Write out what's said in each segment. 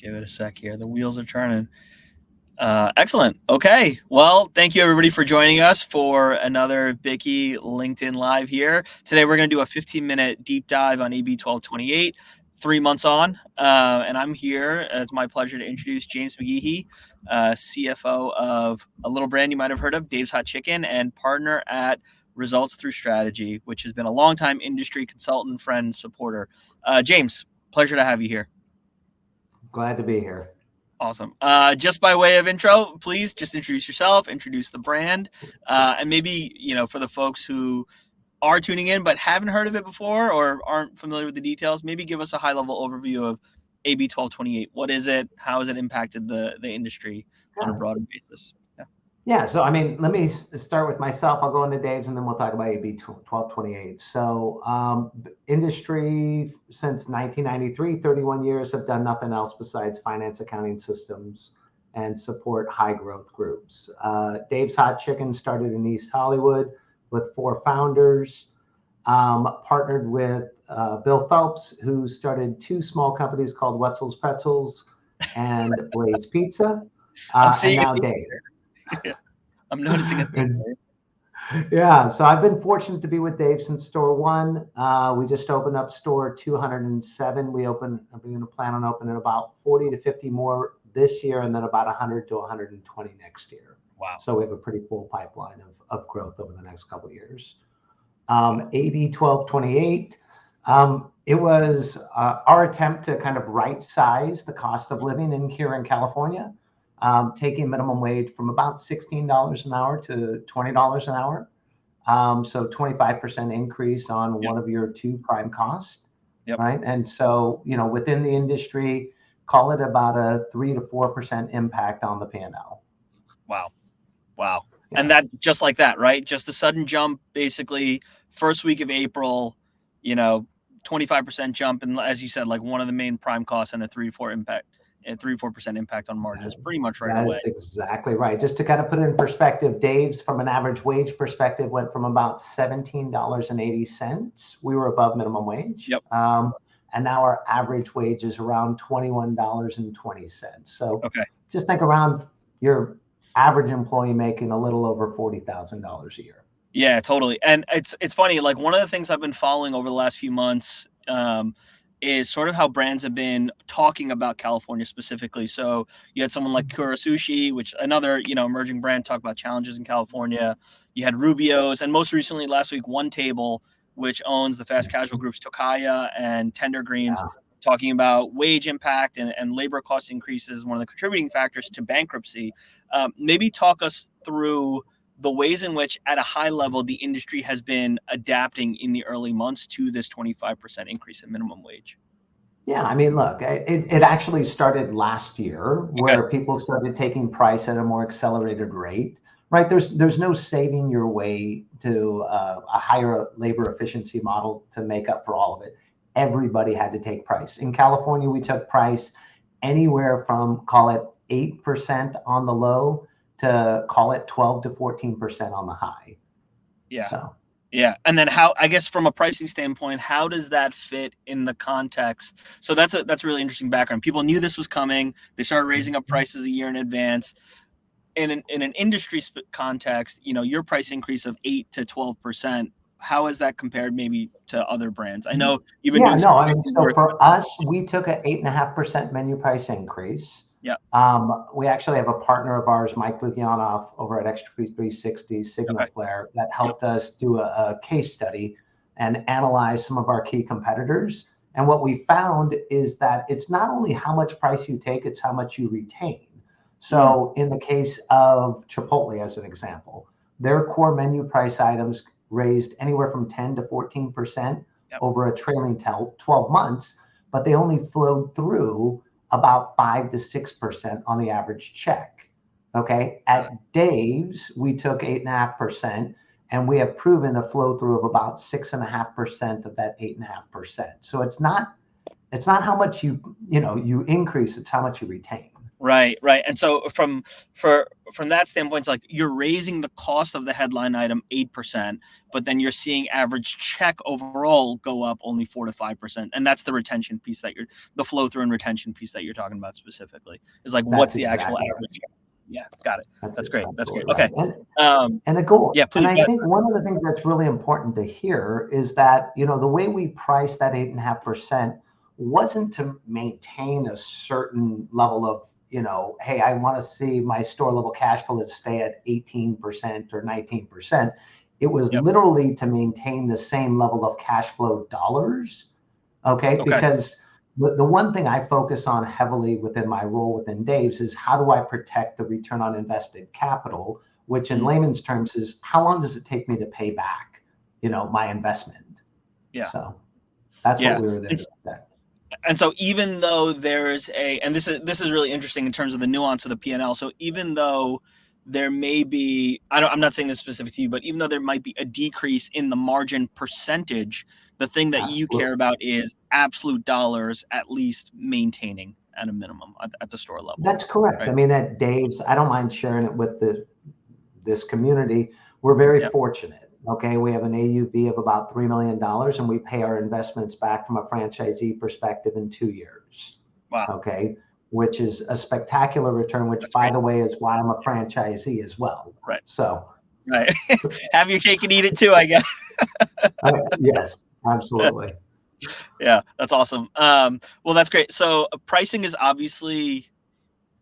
Give it a sec here. The wheels are turning. Excellent. Okay. Well, thank you everybody for joining us for another Bicky LinkedIn Live here. Today we're going to do a 15-minute deep dive on AB 1228, 3 months on. And I'm here. It's my pleasure to introduce James McGehee, CFO of a little brand you might have heard of, Dave's Hot Chicken, and partner at Results Thru Strategy, which has been a longtime industry consultant, friend, supporter. James, pleasure to have you here. Glad to be here. Awesome. Just by way of intro, please just introduce yourself, introduce the brand, and maybe, for the folks who are tuning in but haven't heard of it before or aren't familiar with the details, maybe give us a high-level overview of AB 1228. What is it? How has it impacted the industry on a broader basis? Yeah, so let me start with myself. I'll go into Dave's and then we'll talk about AB 1228. So industry since 1993, 31 years, have done nothing else besides finance accounting systems and support high growth groups. Dave's Hot Chicken started in East Hollywood with 4 founders, partnered with Bill Phelps, who started 2 small companies called Wetzel's Pretzels and Blaze Pizza, and now Dave. I'm noticing a thing. Yeah, so I've been fortunate to be with Dave since store 1. We just opened up store 207. I'm going to plan on opening about 40 to 50 more this year, and then about 100 to 120 next year. Wow! So we have a pretty full pipeline of growth over the next couple of years. AB 1228. It was our attempt to kind of right size the cost of living here in California. Taking minimum wage from about $16 an hour to $20 an hour. So 25% increase on one of your 2 prime costs, right? And so, within the industry, call it about a 3 to 4% impact on the P&L. Wow. Yeah. And that just like that, right? Just a sudden jump, basically first week of April, 25% jump. And as you said, like one of the main prime costs and a 3-4% impact on margins pretty much right away. That's exactly right. Just to kind of put it in perspective, Dave's from an average wage perspective went from about $17.80. We were above minimum wage. And now our average wage is around $21.20. So just think around your average employee making a little over $40,000 a year. Yeah, totally. And it's funny, like one of the things I've been following over the last few months is sort of how brands have been talking about California specifically. So you had someone like Kura Sushi, which another, emerging brand, talk about challenges in California. You had Rubio's, and most recently last week, One Table, which owns the fast casual groups Tokaya and Tender Greens, talking about wage impact and labor cost increases, one of the contributing factors to bankruptcy. Maybe talk us through the ways in which, at a high level, the industry has been adapting in the early months to this 25% increase in minimum wage. Yeah, look, it actually started last year where people started taking price at a more accelerated rate, right? There's no saving your way to a higher labor efficiency model to make up for all of it. Everybody had to take price. In California, we took price anywhere from, call it 8% on the low to call it 12 to 14% on the high. Yeah. And then how, I guess from a pricing standpoint, how does that fit in the context? So that's a really interesting background. People knew this was coming. They started raising up prices a year in advance. In an industry context, your price increase of 8 to 12%, how is that compared maybe to other brands? I know you've been so for us, we took an 8.5% menu price increase. We actually have a partner of ours, Mike Lukianoff, over at Extra 360 Signal Flare, that helped us do a case study and analyze some of our key competitors. And what we found is that it's not only how much price you take, it's how much you retain. So in the case of Chipotle, as an example, their core menu price items raised anywhere from 10 to 14% over a trailing 12 months, but they only flowed through about 5 to 6% on the average check. At Dave's, we took 8.5%, and we have proven a flow through of about 6.5% of that 8.5%. So it's not how much you increase, it's how much you retain. Right, right. And so from that standpoint, it's like you're raising the cost of the headline item 8%, but then you're seeing average check overall go up only 4 to 5%. And that's the retention piece the flow through and retention piece that you're talking about specifically. Is like what's That's the actual exactly average right. check? Yeah, got it. That's That's great. That's great. absolutely Okay. right. And a goal. Yeah, And please I go ahead. think one of the things that's really important to hear is that, the way we priced that 8.5% wasn't to maintain a certain level of, hey, I want to see my store level cash flow to stay at 18% or 19%. It was Yep. literally to maintain the same level of cash flow dollars. Okay. Okay. Because the one thing I focus on heavily within my role within Dave's is how do I protect the return on invested capital, which in layman's terms is how long does it take me to pay back, my investment? Yeah. So that's what we were there to protect. And so even though there's and this is really interesting in terms of the nuance of the P&L. So even though there may be, I'm not saying this specific to you, but even though there might be a decrease in the margin percentage, the thing that you care about is absolute dollars at least maintaining at a minimum at the store level. That's correct. Right? I mean, at Dave's, I don't mind sharing it with this community. We're very fortunate. Okay, we have an AUV of about $3 million, and we pay our investments back from a franchisee perspective in 2 years. Wow. Okay, which is a spectacular return, which, by the way, is why I'm a franchisee as well. Right. So, right. Have your cake and eat it too, I guess. Yes, absolutely. Yeah, that's awesome. Well, that's great. So pricing is obviously,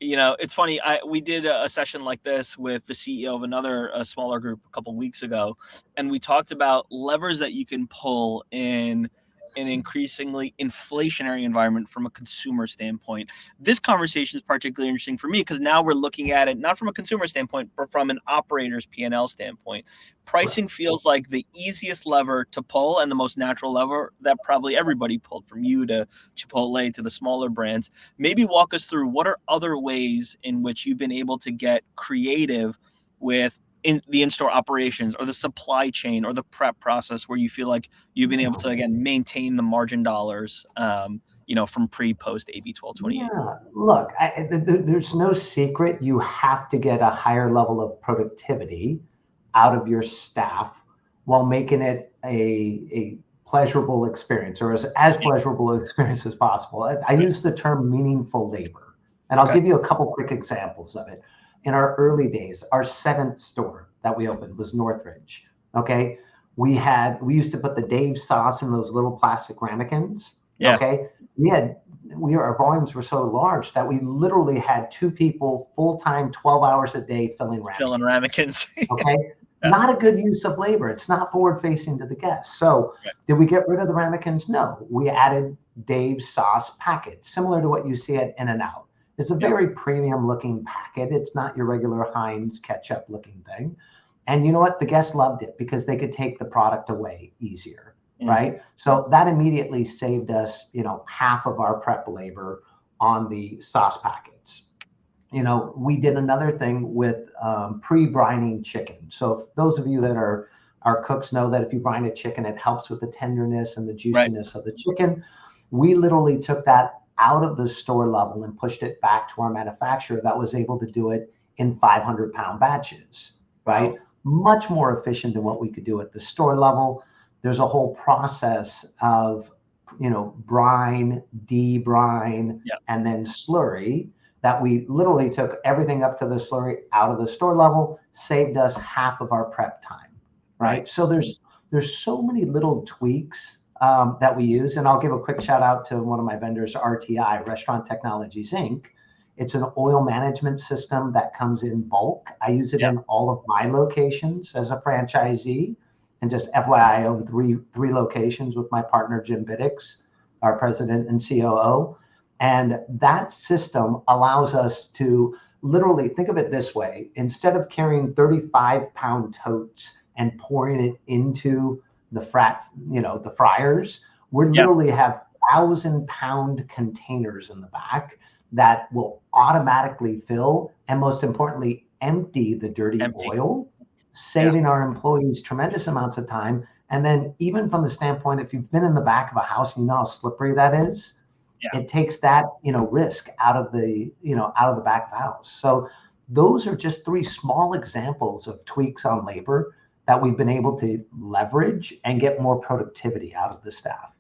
it's funny. We did a session like this with the CEO of another smaller group a couple of weeks ago, and we talked about levers that you can pull in an increasingly inflationary environment from a consumer standpoint. This conversation is particularly interesting for me because now we're looking at it not from a consumer standpoint, but from an operator's P&L standpoint. Pricing feels like the easiest lever to pull and the most natural lever that probably everybody pulled, from you to Chipotle to the smaller brands. Maybe walk us through what are other ways in which you've been able to get creative with in the in-store operations or the supply chain or the prep process where you feel like you've been able to, again, maintain the margin dollars, from pre-post AB 1228. Yeah, look, there's no secret. You have to get a higher level of productivity out of your staff while making it a pleasurable experience, or as pleasurable experience as possible. I use the term meaningful labor, and I'll give you a couple quick examples of it. In our early days, our 7th store that we opened was Northridge. Okay, we used to put the Dave sauce in those little plastic ramekins. Yeah. Okay, our volumes were so large that we literally had 2 people full-time 12 hours a day filling ramekins. Okay. Not a good use of labor. It's not forward facing to the guests. So did we get rid of the ramekins? No, we added Dave's sauce packet, similar to what you see at In-N-Out. It's a very premium looking packet. It's not your regular Heinz ketchup looking thing. And you know what? The guests loved it because they could take the product away easier. Right. So that immediately saved us, half of our prep labor on the sauce packets. We did another thing with pre-brining chicken. So if those of you that are cooks know that if you brine a chicken, it helps with the tenderness and the juiciness of the chicken. We literally took that out of the store level and pushed it back to our manufacturer that was able to do it in 500-pound batches. Right. Wow. Much more efficient than what we could do at the store level. There's a whole process of, brine, debrine, and then slurry that we literally took everything up to the slurry out of the store level, saved us half of our prep time. Right. So there's so many little tweaks that we use. And I'll give a quick shout out to one of my vendors, RTI, Restaurant Technologies, Inc. It's an oil management system that comes in bulk. I use it in all of my locations as a franchisee. And just FYI, I own three locations with my partner, Jim Biddix, our president and COO. And that system allows us to literally think of it this way. Instead of carrying 35-pound totes and pouring it into the fryers, we literally have 1,000-pound containers in the back that will automatically fill and, most importantly, empty the dirty oil, saving our employees tremendous amounts of time. And then even from the standpoint, if you've been in the back of a house and you know how slippery that is, It takes that, risk out of the, out of the back of house. So those are just 3 small examples of tweaks on labor that we've been able to leverage and get more productivity out of the staff.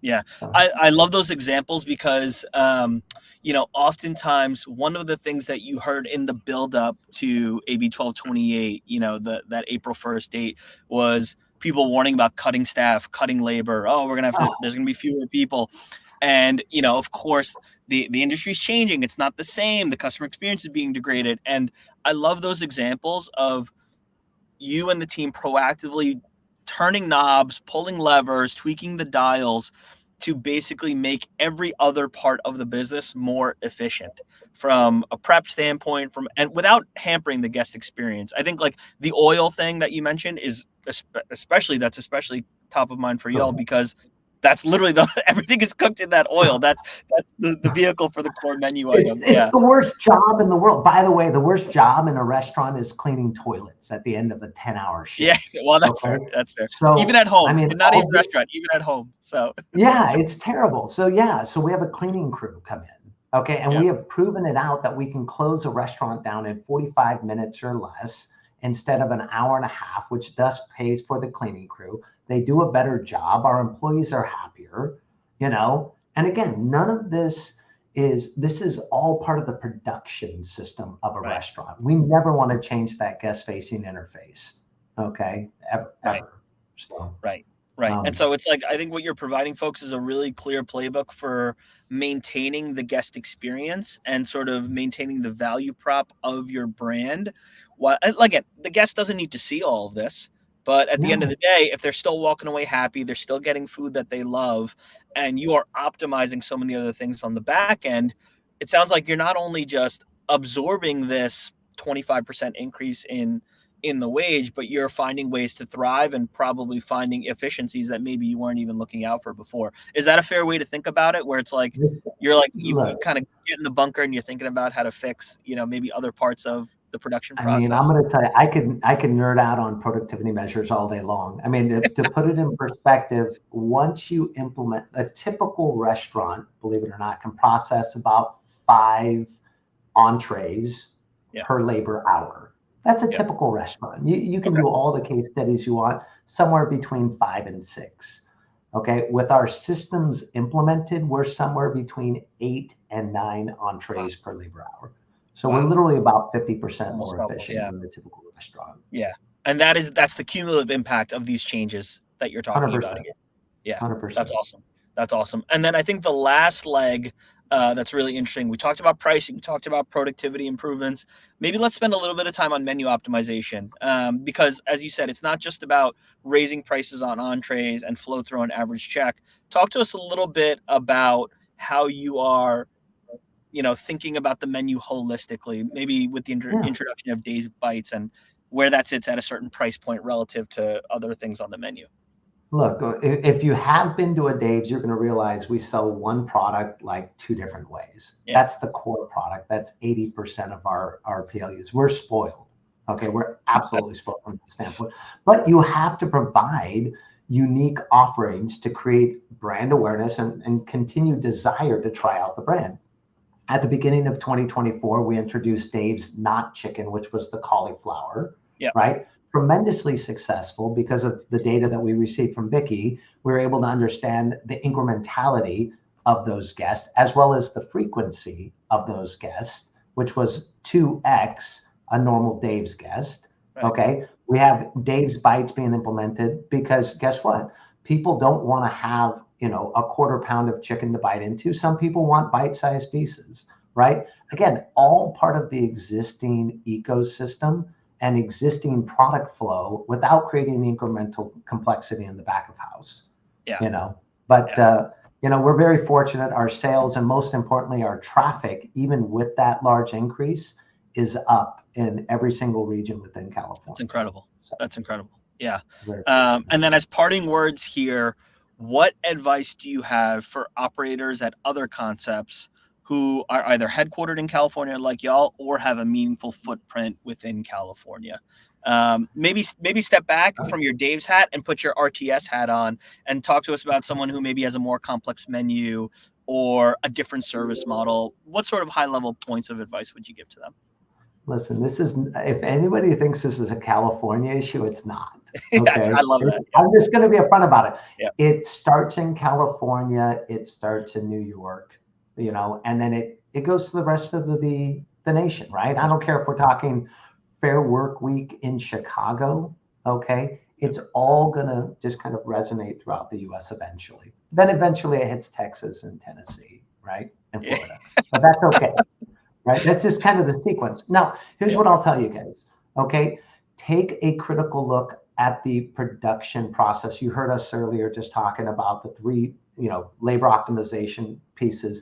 Yeah, so I love those examples because, oftentimes one of the things that you heard in the buildup to AB 1228, that April 1st date, was people warning about cutting staff, cutting labor. Oh, there's going to be fewer people. And, of course, the industry's changing. It's not the same. The customer experience is being degraded. And I love those examples of you and the team proactively turning knobs, pulling levers, tweaking the dials to basically make every other part of the business more efficient from a prep standpoint, and without hampering the guest experience. I think like the oil thing that you mentioned is especially top of mind for y'all, because that's literally everything is cooked in that oil. That's the vehicle for the core menu item. It's the worst job in the world. By the way, the worst job in a restaurant is cleaning toilets at the end of a 10-hour shift. Yeah, well, that's fair. That's fair. So, even at home, not even restaurant, even at home. So yeah, it's terrible. So we have a cleaning crew come in. Okay. And we have proven it out that we can close a restaurant down in 45 minutes or less instead of an hour and a half, which thus pays for the cleaning crew. They do a better job. Our employees are happier, and again, none of this is all part of the production system of a restaurant. We never want to change that guest facing interface. Okay. Ever. So, Right. And so it's like, I think what you're providing folks is a really clear playbook for maintaining the guest experience and sort of maintaining the value prop of your brand. Again, the guest doesn't need to see all of this, but at the end of the day, if they're still walking away happy, they're still getting food that they love, and you are optimizing so many other things on the back end, it sounds like you're not only just absorbing this 25% increase in the wage, but you're finding ways to thrive and probably finding efficiencies that maybe you weren't even looking out for before. Is that a fair way to think about it? Where it's like, you kind of get in the bunker and you're thinking about how to fix, maybe other parts of the production process. I mean, I'm going to tell you, I can nerd out on productivity measures all day long. I mean, to put it in perspective, once you implement a typical restaurant, believe it or not, can process about 5 entrees per labor hour. That's a typical restaurant. You can do all the case studies you want, somewhere between 5 and 6. Okay. With our systems implemented, we're somewhere between 8 and 9 entrees per labor hour. So we're literally about 50% more efficient than the typical restaurant. Yeah. And that's the cumulative impact of these changes that you're talking 100%. about again. Yeah. 100%. That's awesome. That's awesome. And then I think the last leg that's really interesting. We talked about pricing, we talked about productivity improvements. Maybe let's spend a little bit of time on menu optimization, because as you said, it's not just about raising prices on entrees and flow through on average check. Talk to us a little bit about how you are, thinking about the menu holistically, maybe with the introduction of Dave's Bites and where that sits at a certain price point relative to other things on the menu. Look, if you have been to a Dave's, you're going to realize we sell one product like 2 different ways. That's the core product. That's 80% of our PLUs. We're spoiled. Okay. We're absolutely spoiled from that standpoint. But you have to provide unique offerings to create brand awareness and continued desire to try out the brand. At the beginning of 2024, we introduced Dave's Not Chicken, which was the cauliflower, right? Tremendously successful because of the data that we received from Vicky. We were able to understand the incrementality of those guests as well as the frequency of those guests, which was 2x a normal Dave's guest. Okay. We have Dave's Bites being implemented because guess what? People don't want to have, a quarter pound of chicken to bite into. Some people want bite-sized pieces, right? Again, all part of the existing ecosystem and existing product flow without creating incremental complexity in the back of house. We're very fortunate. Our sales and most importantly, our traffic, even with that large increase, is up in every single region within California. That's incredible. That's incredible. Yeah. And then as parting words here, what advice do you have for operators at other concepts who are either headquartered in California like y'all or have a meaningful footprint within California? Maybe step back from your Dave's hat and put your RTS hat on and talk to us about someone who maybe has a more complex menu or a different service model? What sort of high-level points of advice would you give to them? Listen, if anybody thinks this is a California issue, it's not. Okay. I love that. I'm just going to be upfront about it. Yeah. It starts in California, it starts in New York, and then it goes to the rest of the nation, right? I don't care if we're talking Fair Work Week in Chicago. Okay. It's all going to just kind of resonate throughout the US eventually. Then eventually it hits Texas and Tennessee, right? And Florida. But that's okay. Right? That's just kind of the sequence. Now, here's what I'll tell you guys. Okay. Take a critical look at the production process. You heard us earlier just talking about the three, labor optimization pieces.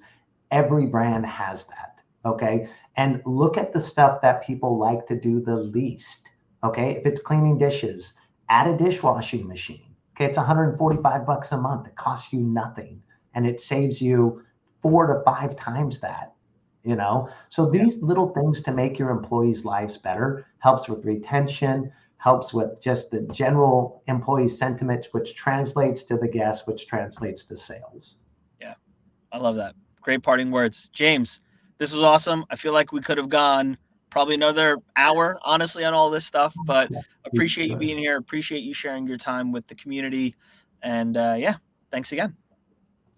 Every brand has that. Okay. And look at the stuff that people like to do the least. Okay. If it's cleaning dishes, add a dishwashing machine. Okay. It's $145 a month. It costs you nothing. And it saves you 4 to 5 times that. So these little things to make your employees' lives better helps with retention, helps with just the general employee sentiment, which translates to the guests, which translates to sales. Yeah, I love that. Great parting words. James, this was awesome. I feel like we could have gone probably another hour, honestly, on all this stuff, but appreciate you being here. Appreciate you sharing your time with the community. And thanks again.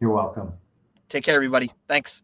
You're welcome. Take care, everybody. Thanks.